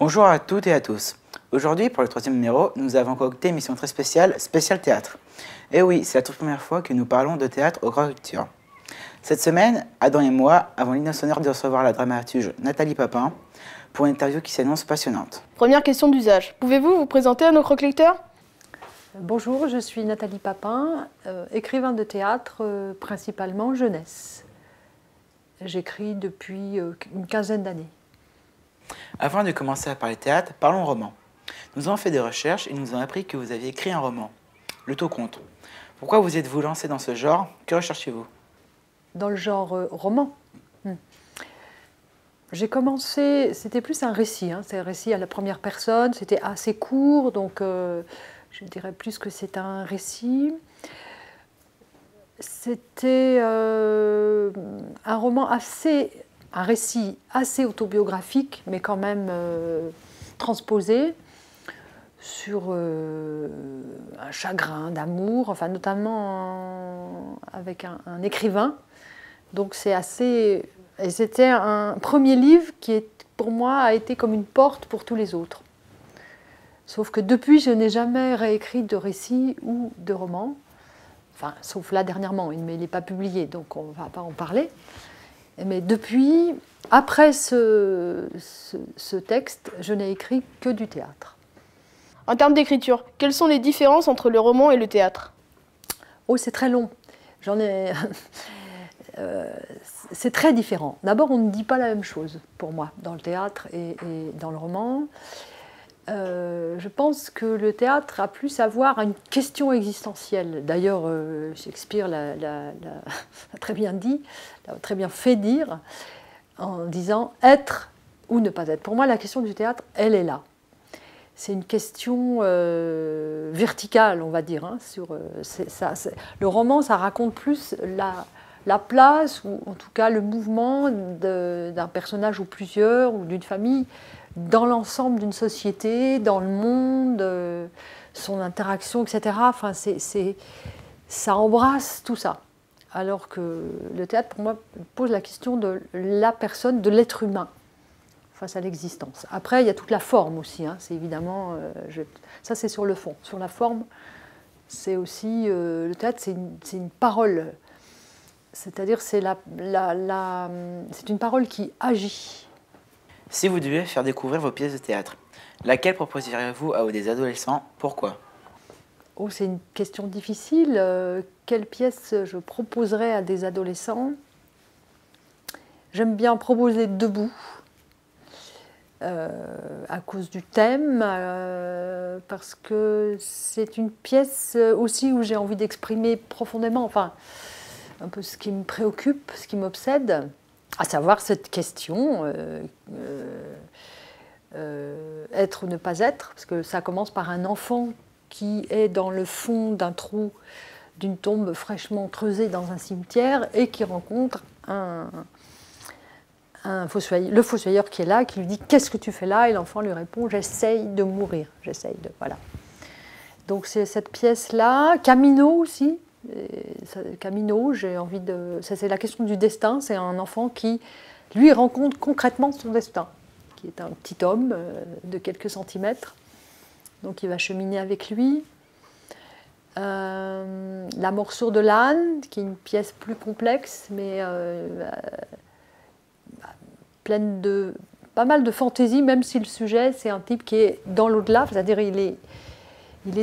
Bonjour à toutes et à tous. Aujourd'hui, pour le troisième numéro, nous avons concocté une émission très spéciale, spéciale théâtre. Et oui, c'est la toute première fois que nous parlons de théâtre au Grand Culture. Cette semaine, Adam et moi avons l'immense honneur de recevoir la dramaturge Nathalie Papin pour une interview qui s'annonce passionnante. Première question d'usage. Pouvez-vous vous présenter à nos croque-lecteurs ? Bonjour, je suis Nathalie Papin, écrivain de théâtre, principalement jeunesse. J'écris depuis une quinzaine d'années. Avant de commencer à parler théâtre, parlons roman. Nous avons fait des recherches et nous avons appris que vous aviez écrit un roman, Le Taux-Compte. Pourquoi vous êtes-vous lancé dans ce genre? Que recherchez-vous? Dans le genre roman. J'ai commencé, c'était plus un récit, c'est un récit à la première personne, c'était assez court, donc je dirais plus que c'est un récit. C'était un roman un récit assez autobiographique, mais quand même transposé sur un chagrin d'amour, enfin notamment avec un écrivain. Donc c'est assez... Et c'était un premier livre qui, pour moi, a été comme une porte pour tous les autres. Sauf que depuis, je n'ai jamais réécrit de récit ou de roman. Enfin, sauf là dernièrement, mais il n'est pas publié, donc on ne va pas en parler. Mais depuis, après ce texte, je n'ai écrit que du théâtre. En termes d'écriture, quelles sont les différences entre le roman et le théâtre? Oh, c'est très long. J'en ai... c'est très différent. D'abord, on ne dit pas la même chose, pour moi, dans le théâtre et dans le roman. Je pense que le théâtre a plus à voir à une question existentielle. D'ailleurs, Shakespeare l'a très bien dit, l'a très bien fait dire, en disant « être ou ne pas être ». Pour moi, la question du théâtre, elle est là. C'est une question verticale, on va dire. Le roman, ça raconte plus la place, ou en tout cas le mouvement d'un personnage ou plusieurs, ou d'une famille, dans l'ensemble d'une société, dans le monde, son interaction, etc. Enfin, ça embrasse tout ça. Alors que le théâtre, pour moi, pose la question de la personne, de l'être humain, face à l'existence. Après, il y a toute la forme aussi. C'est évidemment... ça, c'est sur le fond. Sur la forme, c'est aussi... le théâtre, c'est une parole. C'est-à-dire, c'est une parole qui agit. Si vous deviez faire découvrir vos pièces de théâtre, laquelle proposeriez-vous à des adolescents? Pourquoi? Oh, c'est une question difficile. Quelle pièce je proposerais à des adolescents? J'aime bien proposer Debout, à cause du thème, parce que c'est une pièce aussi où j'ai envie d'exprimer profondément, enfin, un peu ce qui me préoccupe, ce qui m'obsède, à savoir cette question, être ou ne pas être, parce que ça commence par un enfant qui est dans le fond d'un trou d'une tombe fraîchement creusée dans un cimetière et qui rencontre le fossoyeur qui est là, qui lui dit « Qu'est-ce que tu fais là ?» Et l'enfant lui répond « J'essaye de mourir, j'essaye de... » Voilà. Donc c'est cette pièce-là, Camino aussi. Camino, j'ai envie de... Ça, c'est la question du destin. C'est un enfant qui, lui, rencontre concrètement son destin, qui est un petit homme de quelques centimètres. Donc il va cheminer avec lui. La morsure de l'âne, qui est une pièce plus complexe, mais pleine de pas mal de fantaisie, même si le sujet, c'est un type qui est dans l'au-delà, c'est-à-dire il est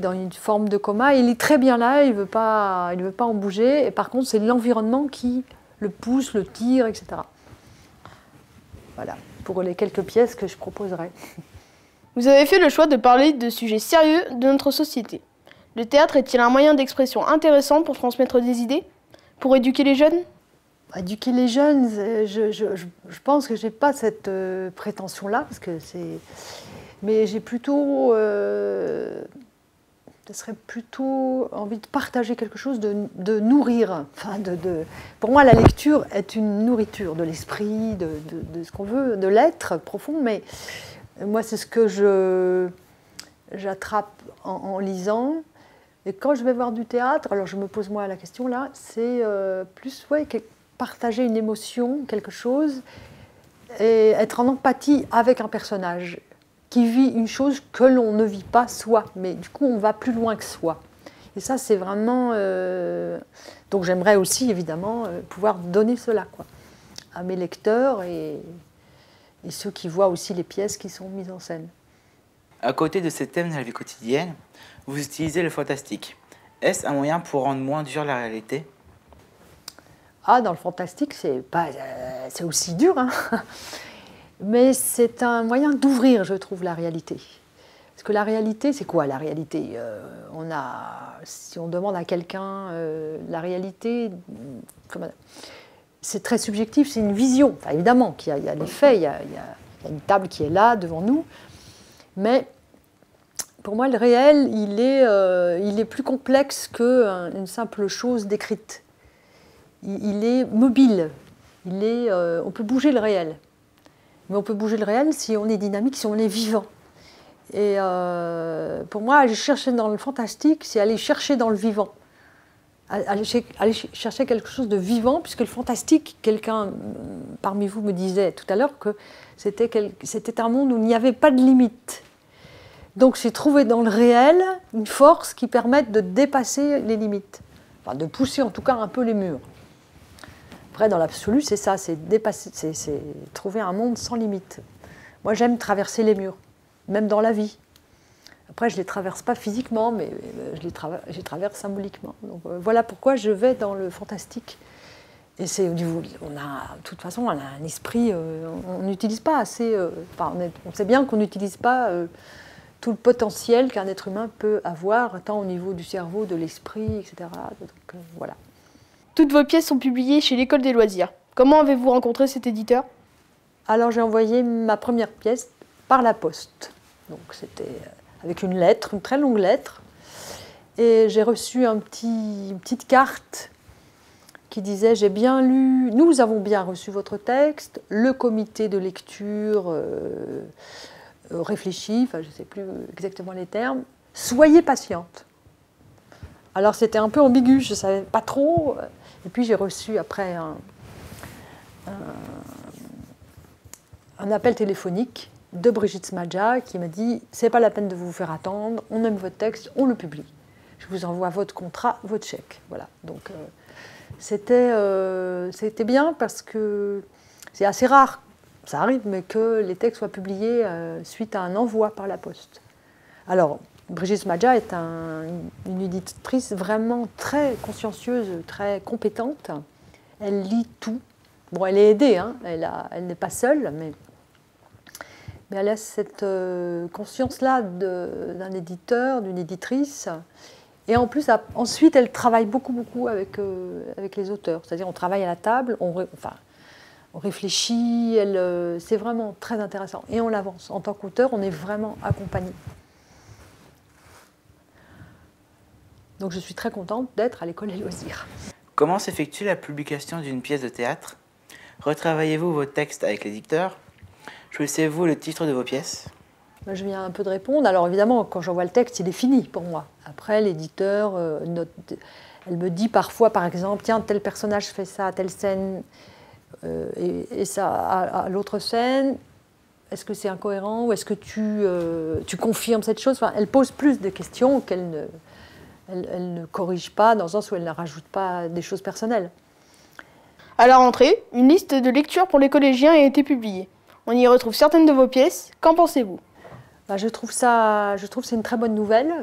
dans une forme de coma, il est très bien là, il ne veut pas en bouger, et par contre c'est l'environnement qui le pousse, le tire, etc. Voilà, pour les quelques pièces que je proposerai. Vous avez fait le choix de parler de sujets sérieux de notre société. Le théâtre est-il un moyen d'expression intéressant pour transmettre des idées? Pour éduquer les jeunes? Éduquer les jeunes, je pense que je n'ai pas cette prétention-là, parce que c'est... Mais j'ai plutôt... ce serait plutôt envie de partager quelque chose, de nourrir. Enfin, pour moi, la lecture est une nourriture de l'esprit, de ce qu'on veut, de l'être profond, mais moi, c'est ce que j'attrape en lisant. Et quand je vais voir du théâtre, alors je me pose moi la question là, c'est plus partager une émotion, quelque chose, et être en empathie avec un personnage qui vit une chose que l'on ne vit pas soi, mais du coup on va plus loin que soi. Et ça c'est vraiment... Donc j'aimerais aussi évidemment pouvoir donner cela quoi, à mes lecteurs et ceux qui voient aussi les pièces qui sont mises en scène. À côté de ces thèmes de la vie quotidienne, vous utilisez le fantastique. Est-ce un moyen pour rendre moins dur la réalité? Ah, dans le fantastique, c'est c'est aussi dur, hein. Mais c'est un moyen d'ouvrir, je trouve, la réalité. Parce que la réalité, c'est quoi la réalité? Si on demande à quelqu'un la réalité, c'est très subjectif, c'est une vision. Enfin, évidemment, qu'il y a des faits, il y a une table qui est là devant nous, mais pour moi, le réel, il est plus complexe qu'une simple chose décrite. Il est mobile, on peut bouger le réel. Mais on peut bouger le réel si on est dynamique, si on est vivant. Et pour moi, aller chercher dans le fantastique, c'est aller chercher dans le vivant. Aller chercher quelque chose de vivant, puisque le fantastique, quelqu'un parmi vous me disait tout à l'heure que c'était un monde où il n'y avait pas de limite. Donc j'ai trouvé dans le réel une force qui permette de dépasser les limites, enfin de pousser en tout cas un peu les murs. Après, dans l'absolu, c'est ça, c'est trouver un monde sans limite. Moi, j'aime traverser les murs, même dans la vie. Après, je ne les traverse pas physiquement, mais je les traverse symboliquement. Donc, voilà pourquoi je vais dans le fantastique. Et de toute façon, on a un esprit, on n'utilise pas assez... on sait bien qu'on n'utilise pas tout le potentiel qu'un être humain peut avoir, tant au niveau du cerveau, de l'esprit, etc. Donc, voilà. Toutes vos pièces sont publiées chez l'École des loisirs. Comment avez-vous rencontré cet éditeur? Alors j'ai envoyé ma première pièce par la poste. Donc c'était avec une lettre, une très longue lettre. Et j'ai reçu une petite carte qui disait « J'ai bien lu, nous avons bien reçu votre texte, le comité de lecture réfléchit, enfin je ne sais plus exactement les termes, soyez patiente ». Alors c'était un peu ambigu, je ne savais pas trop. Et puis j'ai reçu après un appel téléphonique de Brigitte Smadja qui m'a dit « C'est pas la peine de vous faire attendre, on aime votre texte, on le publie. Je vous envoie votre contrat, votre chèque. » Voilà. Donc c'était bien parce que c'est assez rare, ça arrive, mais que les textes soient publiés suite à un envoi par la poste. Alors, Brigitte Smadja est une éditrice vraiment très consciencieuse, très compétente. Elle lit tout. Bon, elle est aidée, hein, elle n'est pas seule, mais elle a cette conscience-là d'un éditeur, d'une éditrice. Et en plus, ensuite, elle travaille beaucoup avec les auteurs. C'est-à-dire, on travaille à la table, on réfléchit, c'est vraiment très intéressant. Et on l'avance. En tant qu'auteur, on est vraiment accompagné. Donc je suis très contente d'être à l'École des loisirs. Comment s'effectue la publication d'une pièce de théâtre? Retravaillez-vous vos textes avec l'éditeur? Choisissez-vous le titre de vos pièces? Je viens un peu de répondre. Alors évidemment, quand j'envoie le texte, il est fini pour moi. Après, l'éditeur, elle me dit parfois, par exemple, tiens, tel personnage fait ça à telle scène et ça à l'autre scène. Est-ce que c'est incohérent ou est-ce que tu confirmes cette chose? Enfin, elle pose plus de questions qu'elle ne corrige pas, dans le sens où elle ne rajoute pas des choses personnelles. À la rentrée, une liste de lecture pour les collégiens a été publiée. On y retrouve certaines de vos pièces. Qu'en pensez-vous? Je trouve que c'est une très bonne nouvelle,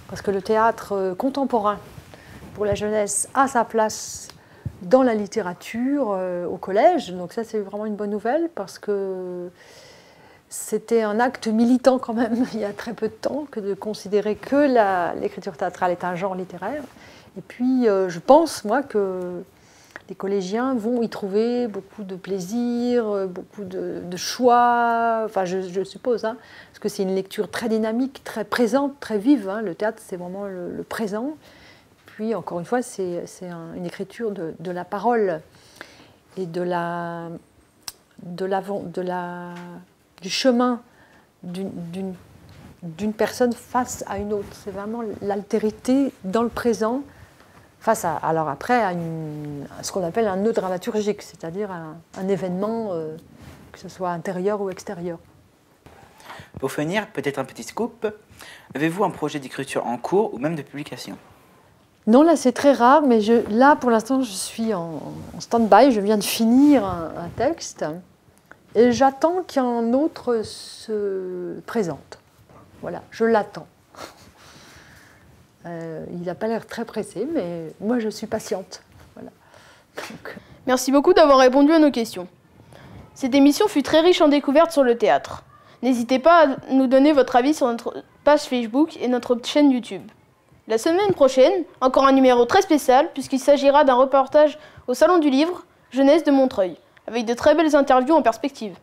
parce que le théâtre contemporain pour la jeunesse a sa place dans la littérature au collège. Donc ça, c'est vraiment une bonne nouvelle, parce que c'était un acte militant quand même, il y a très peu de temps, que de considérer que l'écriture théâtrale est un genre littéraire. Et puis, je pense, moi, que les collégiens vont y trouver beaucoup de plaisir, beaucoup de choix, enfin, je suppose, hein, parce que c'est une lecture très dynamique, très présente, très vive. Hein. Le théâtre, c'est vraiment le présent. Puis, encore une fois, c'est une écriture de la parole et du chemin d'une personne face à une autre. C'est vraiment l'altérité dans le présent face à, alors après, à ce qu'on appelle un nœud dramaturgique, c'est-à-dire un événement, que ce soit intérieur ou extérieur. Pour finir, peut-être un petit scoop. Avez-vous un projet d'écriture en cours ou même de publication? Non, là c'est très rare, mais là pour l'instant je suis en stand-by, je viens de finir un texte et j'attends qu'un autre se présente. Voilà, je l'attends. Il n'a pas l'air très pressé, mais moi je suis patiente. Voilà. Donc... Merci beaucoup d'avoir répondu à nos questions. Cette émission fut très riche en découvertes sur le théâtre. N'hésitez pas à nous donner votre avis sur notre page Facebook et notre chaîne YouTube. La semaine prochaine, encore un numéro très spécial puisqu'il s'agira d'un reportage au Salon du Livre, Jeunesse de Montreuil, avec de très belles interviews en perspective.